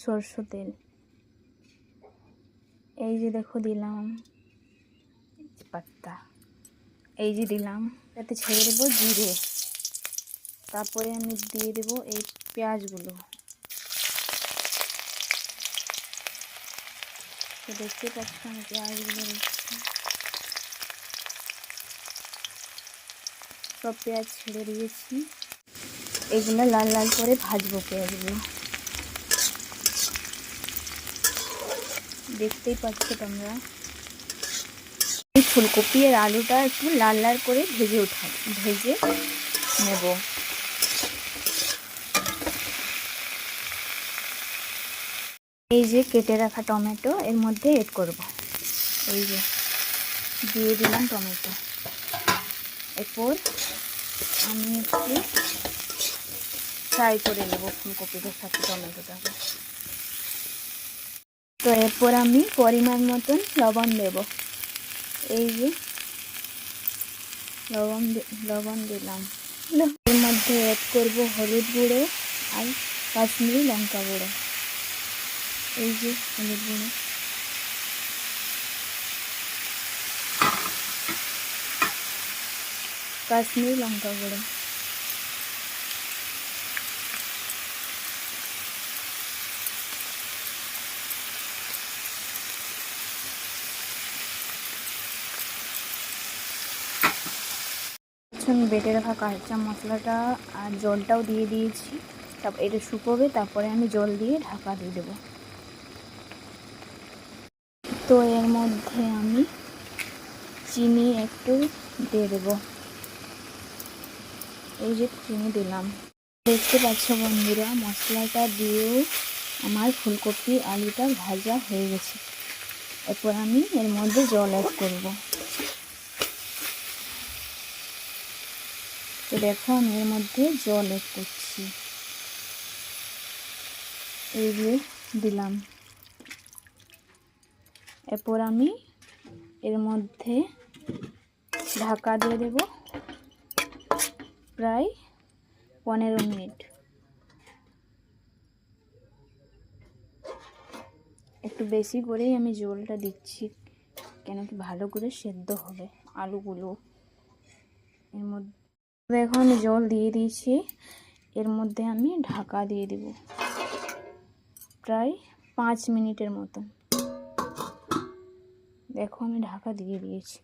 সরষের তেল। এই যে দেখো দিলাম পাত্তা, এই যে দিলাম, তাতে ছেড়ে দেবো জিরে। তারপরে আমি দিয়ে দেবো এই পেঁয়াজগুলো। তো দেখতে পাচ্ছ আমি পেঁয়াজগুলো দিচ্ছি, সব পেঁয়াজ ছেড়ে দিয়েছি। এগুলো লাল লাল করে ভাজবো পেঁয়াজগুলো, দেখতেই পাচ্ছ তোমরা। এই ফুলকপি আর আলুটা একটু লাল লাল করে ভেজে নেব। এই যে কেটে রাখা টমেটো এর মধ্যে এড করব। এই যে দিয়ে দিলাম টমেটো। এরপর আমি একটু ফ্রাই করে নেব ফুলকপিটার সাথে টমেটোটাকে। তো এরপর আমি পরিমাণ মতন লবণ দেব। এই যে লবণ দিলাম। এর মধ্যে অ্যাড করব হলুদ গুঁড়ো আর কাশ্মীরি লঙ্কা গুঁড়ো। এই যে হলুদ গুঁড়ো, কাশ্মীরি লঙ্কা গুঁড়ো। আমি বেটে রাখা কাঁচা মশলাটা আর জলটাও দিয়ে দিয়েছি। তারপর এটা শুকোবে, তারপরে আমি জল দিয়ে ঢাকা দিয়ে দেবো। তো এর মধ্যে আমি চিনি একটু দিয়ে দেবো। এই যে চিনি দিলাম। দেখতে পাচ্ছ বন্ধুরা, মশলাটা দিয়েও আমার ফুলকপি আলুটা ভাজা হয়ে গেছে। এরপর আমি এর মধ্যে জল অ্যাড করব। তো দেখো আমি এর মধ্যে জল অ্যাড করছি, এই যে দিলাম। এরপর আমি এর মধ্যে ঢাকা দিয়ে দেব প্রায় 15 মিনিট। একটু বেশি করেই আমি জলটা দিচ্ছি, কেন কি ভালো করে সেদ্ধ হবে আলুগুলো। এর মধ্যে দেখো আমি জল দিয়ে দিয়েছি। এর মধ্যে আমি ঢাকা দিয়ে দেব প্রায় 5 মিনিটের মতন। দেখো আমি ঢাকা দিয়ে দিয়েছি।